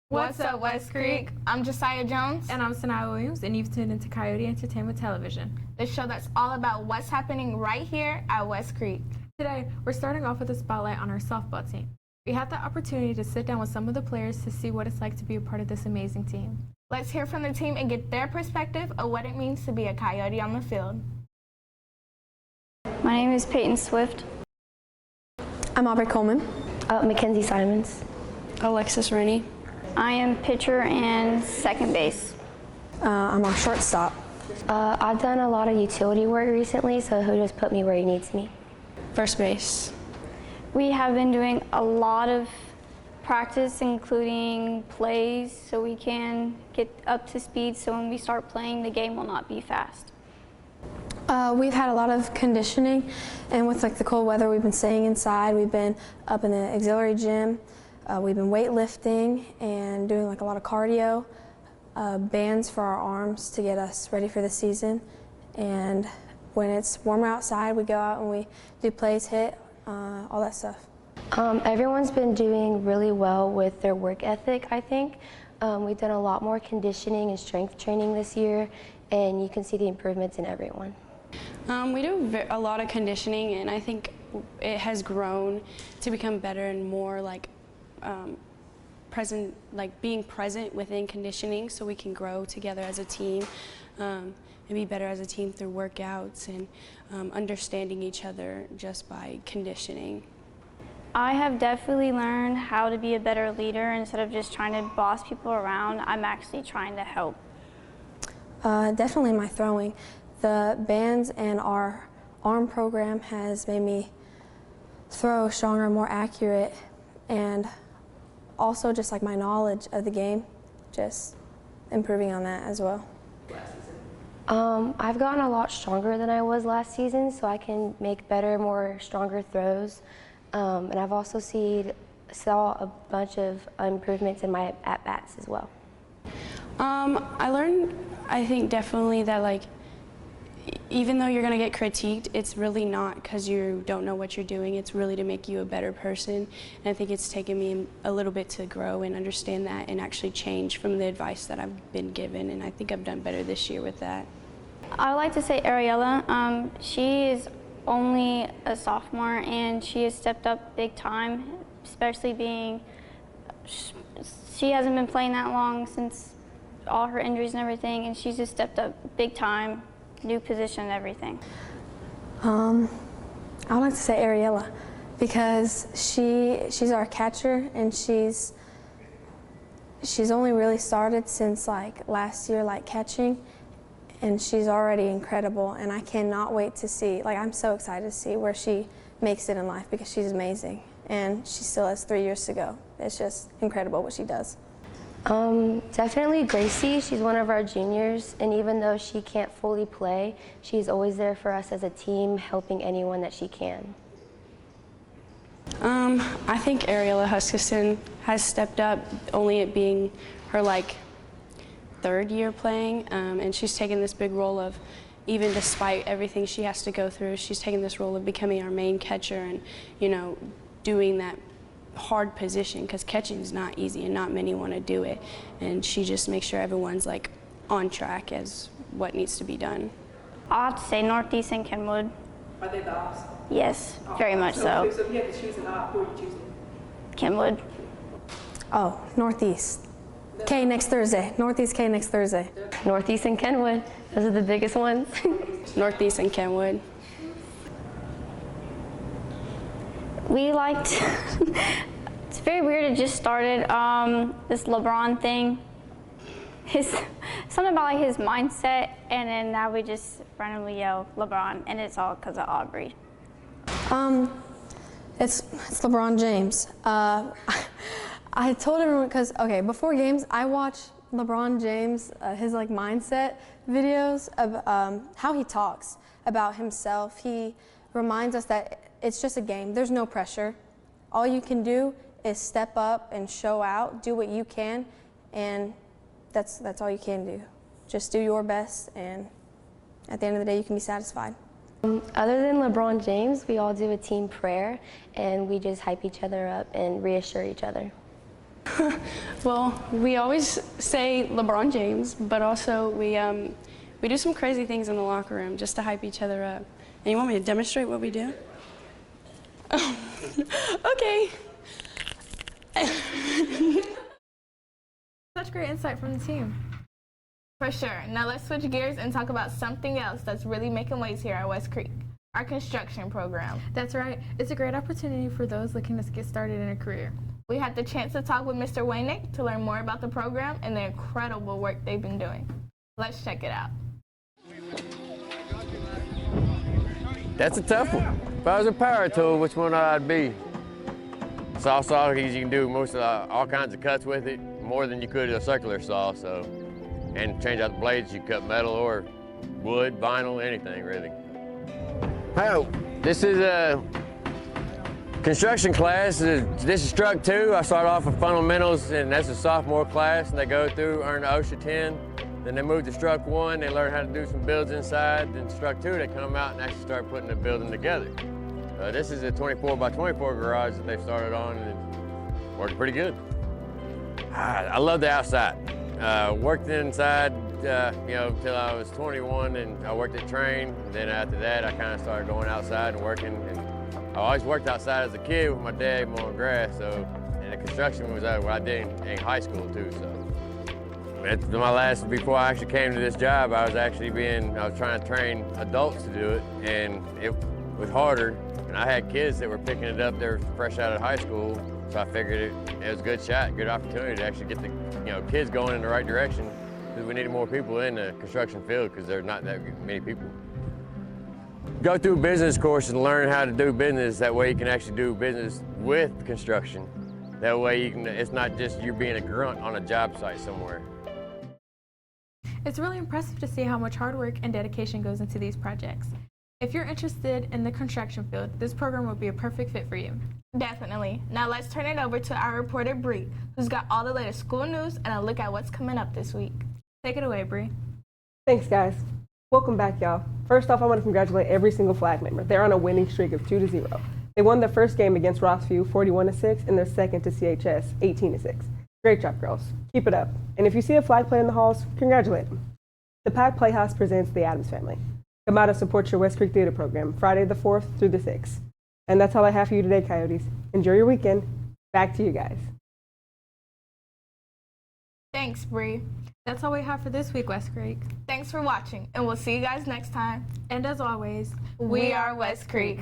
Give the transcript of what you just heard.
What's up, West Creek? I'm Jasiah Jones. And I'm Saniyyah Williams, and you've tuned into Coyote Entertainment Television, the show that's all about what's happening right here at West Creek. Today, we're starting off with a spotlight on our softball team. We had the opportunity to sit down with some of the players to see what it's like to be a part of this amazing team. Let's hear from the team and get their perspective of what it means to be a Coyote on the field. My name is Peyton Swift. I'm Aubrey Coleman. Mackenzie Simons. Alexis Rennie. I am pitcher and second base. I'm our shortstop. I've done a lot of utility work recently, so he'll just put me where he needs me. First base. We have been doing a lot of practice, including plays, so we can get up to speed so when we start playing, the game will not be fast. We've had a lot of conditioning, and with the cold weather, we've been staying inside. We've been up in the auxiliary gym. We've been weightlifting and doing a lot of cardio, bands for our arms to get us ready for the season. And when it's warmer outside, we go out and we do plays, hit, all that stuff. Everyone's been doing really well with their work ethic, I think. We've done a lot more conditioning and strength training this year, and you can see the improvements in everyone. We do a lot of conditioning, and I think it has grown to become better and more being present within conditioning, so we can grow together as a team and be better as a team through workouts and understanding each other just by conditioning. I have definitely learned how to be a better leader. Instead of just trying to boss people around, I'm actually trying to help. Definitely my throwing. The bands and our arm program has made me throw stronger, more accurate, and also just my knowledge of the game, just improving on that as well. I've gotten a lot stronger than I was last season, so I can make better, stronger throws. And I've also saw a bunch of improvements in my at-bats as well. I learned, I think definitely that even though you're going to get critiqued, it's really not because you don't know what you're doing. It's really to make you a better person. And I think it's taken me a little bit to grow and understand that and actually change from the advice that I've been given. And I think I've done better this year with that. I would like to say Ariella. She is only a sophomore, and she has stepped up big time, especially she hasn't been playing that long since all her injuries and everything, and she's just stepped up big time. New position and everything. I would like to say Ariella because she's our catcher, and she's only really started since last year catching, and she's already incredible, and I cannot wait to see, I'm so excited to see where she makes it in life because she's amazing, and she still has 3 years to go. It's just incredible what she does. Definitely Gracie. She's one of our juniors, and even though she can't fully play, she's always there for us as a team, helping anyone that she can. I think Ariella Huskisson has stepped up, only it being her third year playing, and she's taken this big role of, even despite everything she has to go through, she's taken this role of becoming our main catcher and, doing that hard position, because catching is not easy and not many want to do it, and she just makes sure everyone's on track as what needs to be done. I'll have to say Northeast and Kenwood. Are they the ops? Yes, very much so. So if you had to choose an op, who are you choosing? Kenwood. Oh, Northeast. K next Thursday. Northeast K next Thursday. Northeast and Kenwood. Those are the biggest ones. Northeast and Kenwood. We liked, it's very weird, it just started, this LeBron thing. Something about his mindset, and then now we just randomly yell LeBron, and it's all because of Aubrey. It's LeBron James. I told everyone because before games I watch LeBron James his like mindset videos of how he talks about himself. He reminds us that it's just a game. There's no pressure. All you can do is step up and show out, do what you can, and that's all you can do. Just do your best, and at the end of the day, you can be satisfied. Other than LeBron James, we all do a team prayer, and we just hype each other up and reassure each other. Well, we always say LeBron James, but also we do some crazy things in the locker room just to hype each other up. And you want me to demonstrate what we do? Okay. Such great insight from the team. For sure. Now let's switch gears and talk about something else that's really making waves here at West Creek, our construction program. That's right. It's a great opportunity for those looking to get started in a career. We had the chance to talk with Mr. Waynick to learn more about the program and the incredible work they've been doing. Let's check it out. That's a tough one. If I was a power tool, which one I'd be? Saw because you can do all kinds of cuts with it, more than you could a circular saw. And change out the blades, you cut metal or wood, vinyl, anything really. Oh, this is a construction class. This is Struck 2. I started off with fundamentals, and that's a sophomore class, and they go through, earn the OSHA 10. Then they move to Struck 1, they learn how to do some builds inside. Then Struck 2, they come out and actually start putting the building together. This is a 24 by 24 garage that they started on, and it's working pretty good. I love the outside. Worked inside, until I was 21, and I worked at Train. And then after that, I kind of started going outside and working. And I always worked outside as a kid with my dad mowing grass. And the construction was what I did in high school too. Before I actually came to this job, I was trying to train adults to do it, and it was harder. And I had kids that were picking it up. They were fresh out of high school, so I figured it was a good shot, good opportunity to actually get the kids going in the right direction, because we needed more people in the construction field because there's not that many people. Go through a business course and learn how to do business. That way you can actually do business with construction. That way it's not just you being a grunt on a job site somewhere. It's really impressive to see how much hard work and dedication goes into these projects. If you're interested in the construction field, this program would be a perfect fit for you. Definitely. Now let's turn it over to our reporter, Bree, who's got all the latest school news and a look at what's coming up this week. Take it away, Bree. Thanks, guys. Welcome back, y'all. First off, I want to congratulate every single flag member. They're on a winning streak of 2-0. They won their first game against Rossview 41-6 and their second to CHS 18-6. Great job, girls. Keep it up. And if you see a flag play in the halls, congratulate them. The Pack Playhouse presents The Addams Family. Come out and support your West Creek Theater program Friday the 4th through the 6th. And that's all I have for you today, Coyotes. Enjoy your weekend. Back to you guys. Thanks, Bree. That's all we have for this week, West Creek. Thanks for watching, and we'll see you guys next time. And as always, We are West Creek.